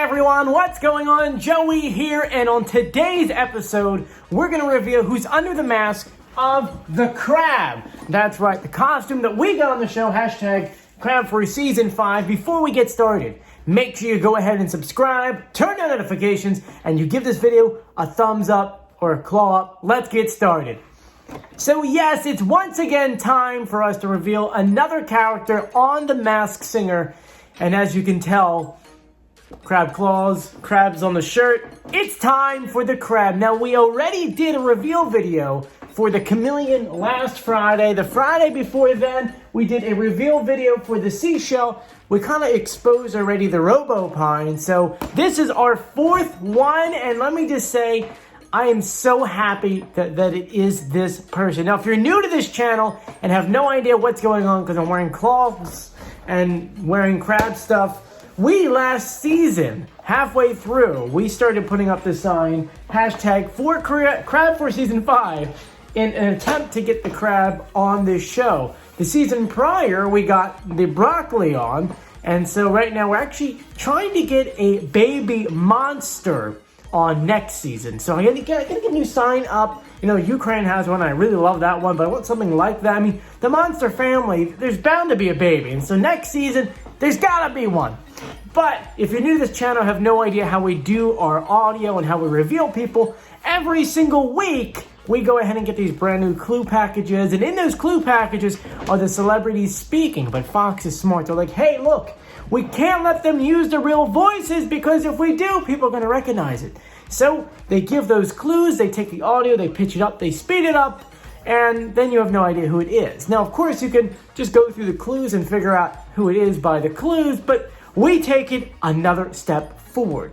everyone, what's going on? Joey here, and on today's episode, we're going to reveal who's under the mask of the crab. That's right, the costume that we got on the show, hashtag crab for season 5. Before we get started, make sure you go ahead and subscribe, turn on notifications, and you give this video a thumbs up or a claw up. Let's get started. So yes, it's once again time for us to reveal another character on The Masked Singer. And as you can tell, crab claws, crabs on the shirt. It's time for the crab. Now, we already did a reveal video for the chameleon last Friday. The Friday before then, we did a reveal video for the seashell. We kind of exposed already the robopine. So this is our fourth one. And let me just say, I am so happy that it is this person. Now, if you're new to this channel and have no idea what's going on because I'm wearing claws and wearing crab stuff, we last season, halfway through, we started putting up the sign, hashtag for crab for season 5, in an attempt to get the crab on this show. The season prior, we got the broccoli on, and so right now we're actually trying to get a baby monster on next season. So I'm gonna get a new sign up. You know, Ukraine has one. I really love that one, but I want something like that. I mean, the monster family, there's bound to be a baby. And so next season, there's gotta be one. But if you're new to this channel, have no idea how we do our audio and how we reveal people, every single week, we go ahead and get these brand new clue packages. And in those clue packages are the celebrities speaking. But Fox is smart. They're like, hey, look, we can't let them use the real voices because if we do, people are going to recognize it. So they give those clues, they take the audio, they pitch it up, they speed it up, and then you have no idea who it is. Now, of course, you can just go through the clues and figure out who it is by the clues, but we take it another step forward.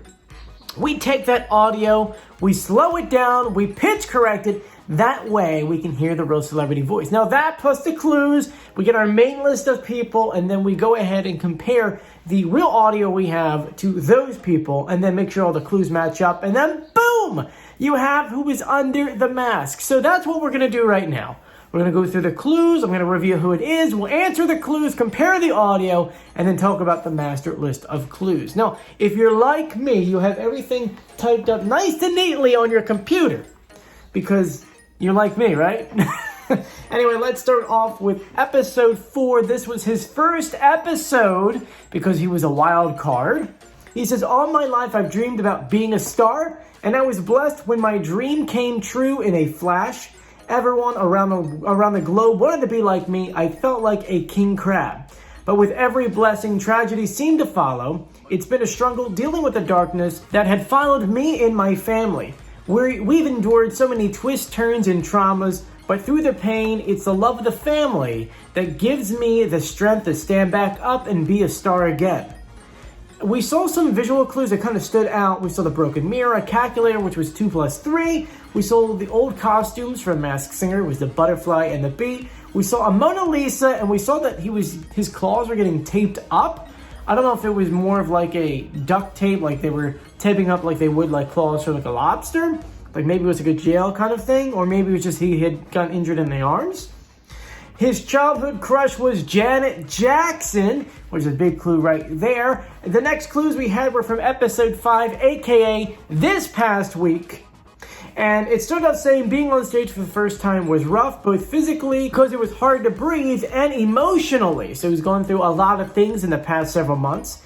We take that audio, we slow it down, we pitch correct it. That way we can hear the real celebrity voice. Now that plus the clues, we get our main list of people, and then we go ahead and compare the real audio we have to those people, and then make sure all the clues match up, and then boom! You have who is under the mask. So that's what we're going to do right now. We're going to go through the clues, I'm going to reveal who it is, we'll answer the clues, compare the audio, and then talk about the master list of clues. Now, if you're like me, you have everything typed up nice and neatly on your computer, because you're like me, right? Anyway, let's start off with episode 4. This was his first episode because he was a wild card. He says, all my life I've dreamed about being a star, and I was blessed when my dream came true in a flash. Everyone around the globe wanted to be like me. I felt like a king crab. But with every blessing, tragedy seemed to follow. It's been a struggle dealing with the darkness that had followed me and my family. We've endured so many twists, turns, and traumas, but through the pain, it's the love of the family that gives me the strength to stand back up and be a star again. We saw some visual clues that kind of stood out. We saw the broken mirror, a calculator, which was 2 + 3. We saw the old costumes from Masked Singer, it was the butterfly and the bee. We saw a Mona Lisa, and we saw that his claws were getting taped up. I don't know if it was more of like a duct tape, like they were taping up like they would like claws for like a lobster. Like maybe it was like a jail kind of thing, or maybe it was just he had gotten injured in the arms. His childhood crush was Janet Jackson, which is a big clue right there. The next clues we had were from episode 5, aka this past week. And it started out saying being on stage for the first time was rough, both physically, because it was hard to breathe, and emotionally. So he's gone through a lot of things in the past several months.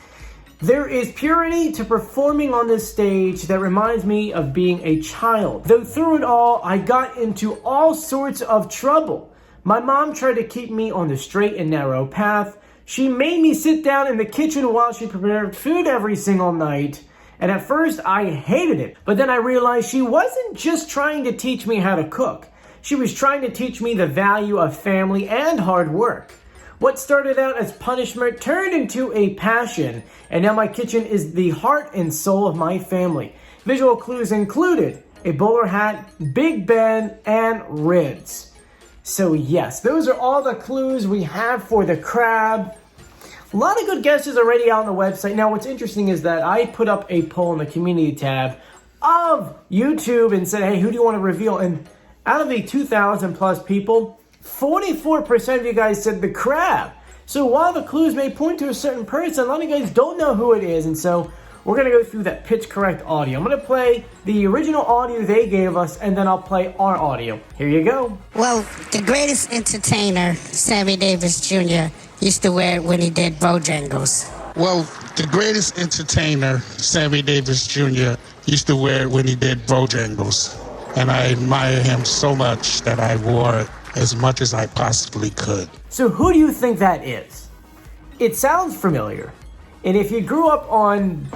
There is purity to performing on this stage that reminds me of being a child. Though through it all, I got into all sorts of trouble. My mom tried to keep me on the straight and narrow path. She made me sit down in the kitchen while she prepared food every single night. And at first, I hated it. But then I realized she wasn't just trying to teach me how to cook. She was trying to teach me the value of family and hard work. What started out as punishment turned into a passion, and now my kitchen is the heart and soul of my family. Visual clues included a bowler hat, Big Ben, and ribs. So yes, those are all the clues we have for the crab. A lot of good guesses already on the website. Now what's interesting is that I put up a poll in the community tab of YouTube and said, hey, who do you want to reveal? And out of the 2,000 plus people, 44% of you guys said the crab. So while the clues may point to a certain person, a lot of you guys don't know who it is. And so we're going to go through that pitch correct audio. I'm going to play the original audio they gave us, and then I'll play our audio. Here you go. Well, the greatest entertainer, Sammy Davis Jr., used to wear it when he did Bojangles. Well, the greatest entertainer, Sammy Davis Jr., used to wear it when he did Bojangles. And I admire him so much that I wore it as much as I possibly could. So who do you think that is? It sounds familiar. And if you grew up on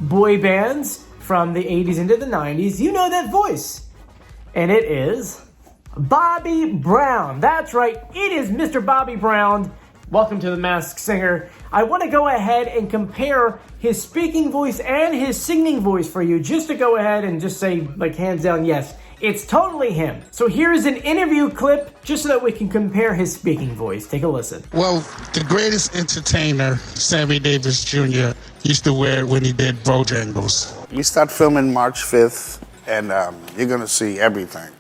boy bands from the 80s into the 90s, you know that voice. And it is Bobby Brown. That's right, it is Mr. Bobby Brown. Welcome to The Masked Singer. I want to go ahead and compare his speaking voice and his singing voice for you, just to go ahead and just say, like, hands down, yes, it's totally him. So here's an interview clip just so that we can compare his speaking voice. Take a listen. Well, the greatest entertainer, Sammy Davis Jr., used to wear it when he did Bojangles. We start filming March 5th, and you're going to see everything.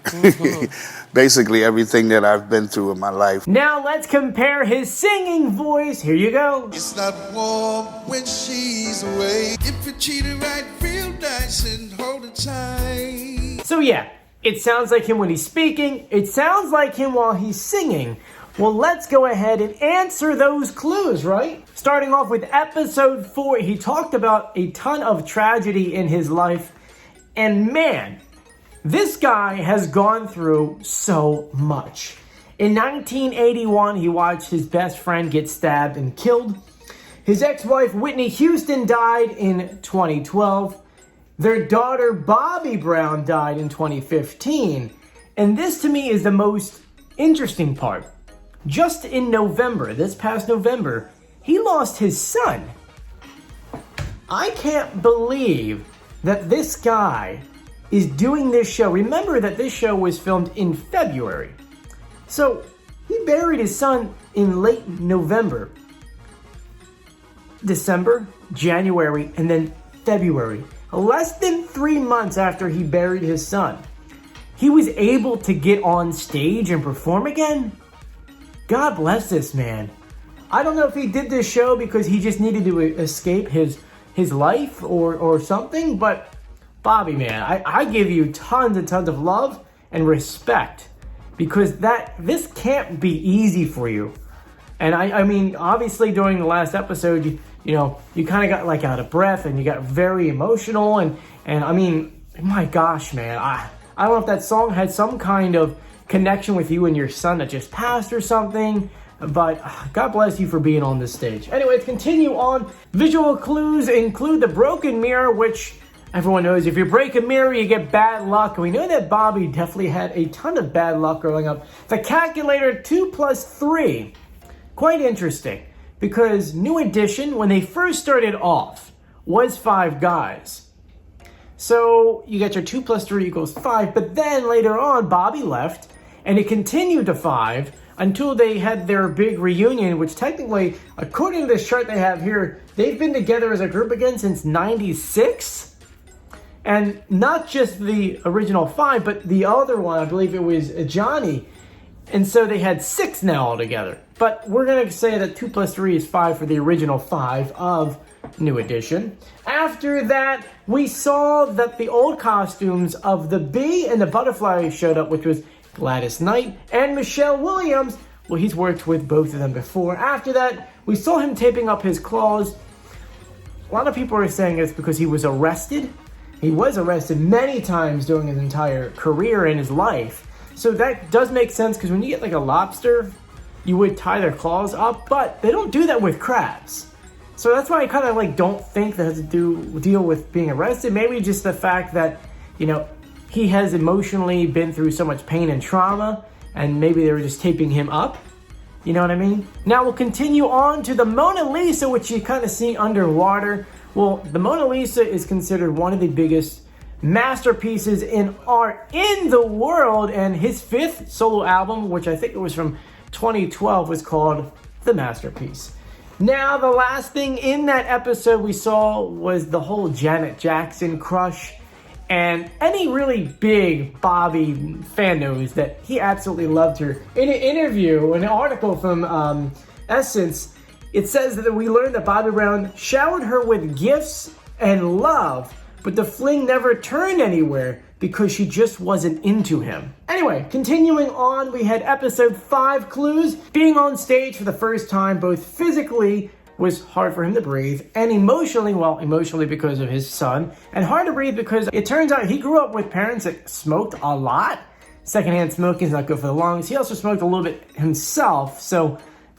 Basically everything that I've been through in my life. Now let's compare his singing voice. Here you go. It's not warm when she's away. If you treat her right, feel nice and hold her tight. So yeah, it sounds like him when he's speaking. It sounds like him while he's singing. Well, let's go ahead and answer those clues, right? Starting off with episode 4, he talked about a ton of tragedy in his life. And man, this guy has gone through so much. In 1981, he watched his best friend get stabbed and killed. His ex-wife, Whitney Houston, died in 2012. Their daughter, Bobby Brown, died in 2015. And this, to me, is the most interesting part. Just in November, this past November, he lost his son. I can't believe that this guy is doing this show. Remember that this show was filmed in February. So he buried his son in late November, December, January, and then February. Less than 3 months after he buried his son, he was able to get on stage and perform again. God bless this man. I don't know if he did this show because he just needed to escape his life or something, but Bobby, man, I give you tons and tons of love and respect because this can't be easy for you. And I mean, obviously during the last episode, you kind of got like out of breath and you got very emotional and I mean, my gosh, man, I don't know if that song had some kind of connection with you and your son that just passed or something, but God bless you for being on this stage. Anyway, let's continue on. Visual clues include the broken mirror, which everyone knows if you break a mirror, you get bad luck. And we know that Bobby definitely had a ton of bad luck growing up. The calculator 2 plus 3. Quite interesting, because New Edition, when they first started off, was 5 guys. So you get your 2 plus 3 equals 5, but then later on, Bobby left, and it continued to 5 until they had their big reunion, which technically, according to this chart they have here, they've been together as a group again since 96. And not just the original 5, but the other one, I believe it was Johnny. And so they had 6 now altogether. But we're going to say that 2 plus 3 is 5 for the original 5 of New Edition. After that, we saw that the old costumes of the bee and the butterfly showed up, which was Gladys Knight and Michelle Williams. Well, he's worked with both of them before. After that, we saw him taping up his claws. A lot of people are saying it's because he was arrested. He was arrested many times during his entire career in his life. So that does make sense, because when you get like a lobster, you would tie their claws up, but they don't do that with crabs. So that's why I kind of like don't think that has to deal with being arrested. Maybe just the fact that, he has emotionally been through so much pain and trauma, and maybe they were just taping him up. You know what I mean? Now we'll continue on to the Mona Lisa, which you kind of see underwater. Well, the Mona Lisa is considered one of the biggest masterpieces in art in the world, and his 5th solo album, which I think it was from 2012, was called The Masterpiece. Now, the last thing in that episode we saw was the whole Janet Jackson crush. And any really big Bobby fan knows that he absolutely loved her. In an interview, an article from Essence, it says that we learned that Bobby Brown showered her with gifts and love, but the fling never turned anywhere because she just wasn't into him. Anyway, continuing on, we had episode 5 clues. Being on stage for the first time, both physically was hard for him to breathe, and emotionally, well, emotionally because of his son, and hard to breathe because it turns out he grew up with parents that smoked a lot. Secondhand smoking is not good for the lungs. He also smoked a little bit himself, so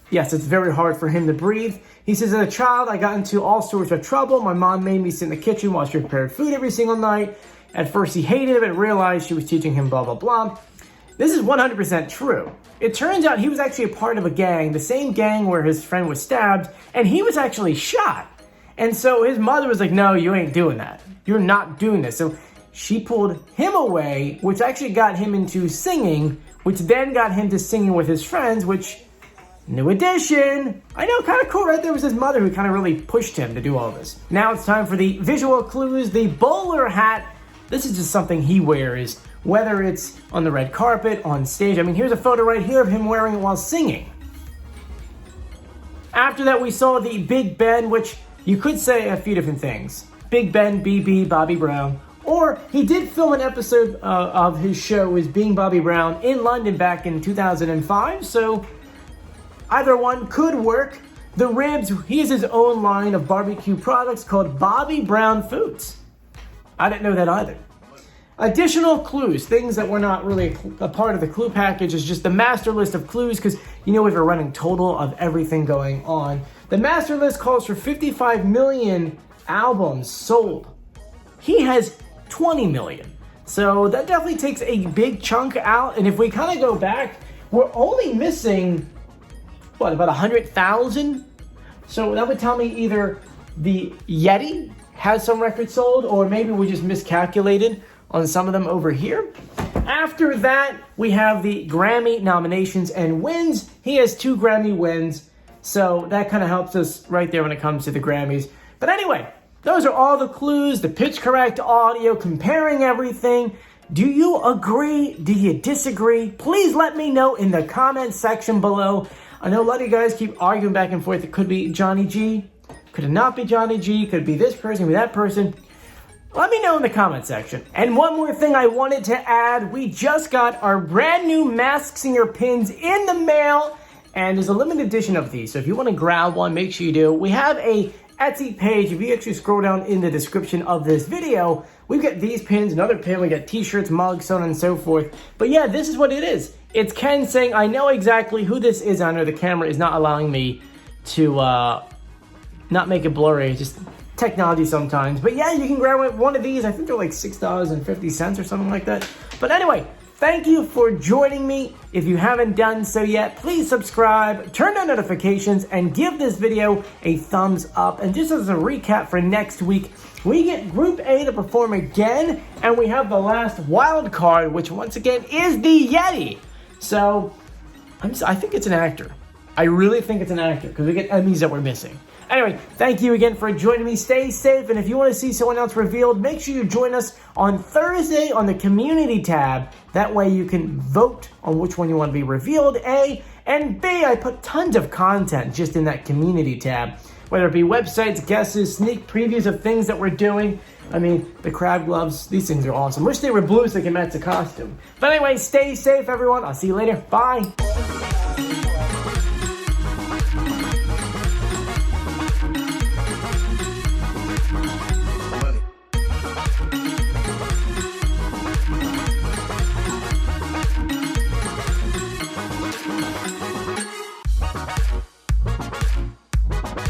yes, it's very hard for him to breathe. He says, as a child, I got into all sorts of trouble. My mom made me sit in the kitchen while she prepared food every single night. At first, he hated it, but realized she was teaching him blah, blah, blah. This is 100% true. It turns out he was actually a part of a gang, the same gang where his friend was stabbed, and he was actually shot. And so his mother was like, no, you ain't doing that. You're not doing this. So she pulled him away, which actually got him into singing, which then got him to singing with his friends, which, new addition. I know, kind of cool, right? There was his mother who kind of really pushed him to do all this. Now it's time for the visual clues. The bowler hat. This is just something he wears, whether it's on the red carpet, on stage. I mean, here's a photo right here of him wearing it while singing. After that, we saw the Big Ben, which you could say a few different things. Big Ben, BB, Bobby Brown. Or he did film an episode of his show as being Bobby Brown in London back in 2005, so either one could work. The ribs, he has his own line of barbecue products called Bobby Brown Foods. I didn't know that either. Additional clues, things that were not really a part of the clue package, is just the master list of clues, because we have a running total of everything going on. The master list calls for 55 million albums sold. He has 20 million. So that definitely takes a big chunk out. And if we kind of go back, we're only missing, about 100,000? So that would tell me either the Yeti has some records sold, or maybe we just miscalculated on some of them over here. After that, we have the Grammy nominations and wins. He has 2 Grammy wins, so that kind of helps us right there when it comes to the Grammys. But anyway, those are all the clues, the pitch correct audio, comparing everything. Do you agree? Do you disagree? Please let me know in the comment section below. I know a lot of you guys keep arguing back and forth. It could be Johnny G. Could it not be Johnny G? Could it be this person, be that person? Let me know in the comment section. And one more thing I wanted to add. We just got our brand new Masked Singer pins in the mail. And there's a limited edition of these. So if you want to grab one, make sure you do. We have a Etsy page. If you actually scroll down in the description of this video, we've got these pins, another pin, we got t-shirts, mugs, so on and so forth. But yeah, this is what it is. It's Ken saying, I know exactly who this is. I know the camera is not allowing me to not make it blurry. Just technology sometimes. But yeah, you can grab one of these. I think they're like $6.50 or something like that. But anyway, thank you for joining me. If you haven't done so yet, please subscribe, turn on notifications, and give this video a thumbs up. And just as a recap for next week, we get Group A to perform again, and we have the last wild card, which once again is the Yeti. So I think it's an actor. I really think it's an actor, because we get Emmys that we're missing. Anyway, thank you again for joining me. Stay safe, and if you want to see someone else revealed, make sure you join us on Thursday on the community tab. That way you can vote on which one you want to be revealed, A, and B, I put tons of content just in that community tab, whether it be websites, guesses, sneak previews of things that we're doing. I mean, the crab gloves, these things are awesome. Wish they were blue so they can match the costume. But anyway, stay safe, everyone. I'll see you later. Bye.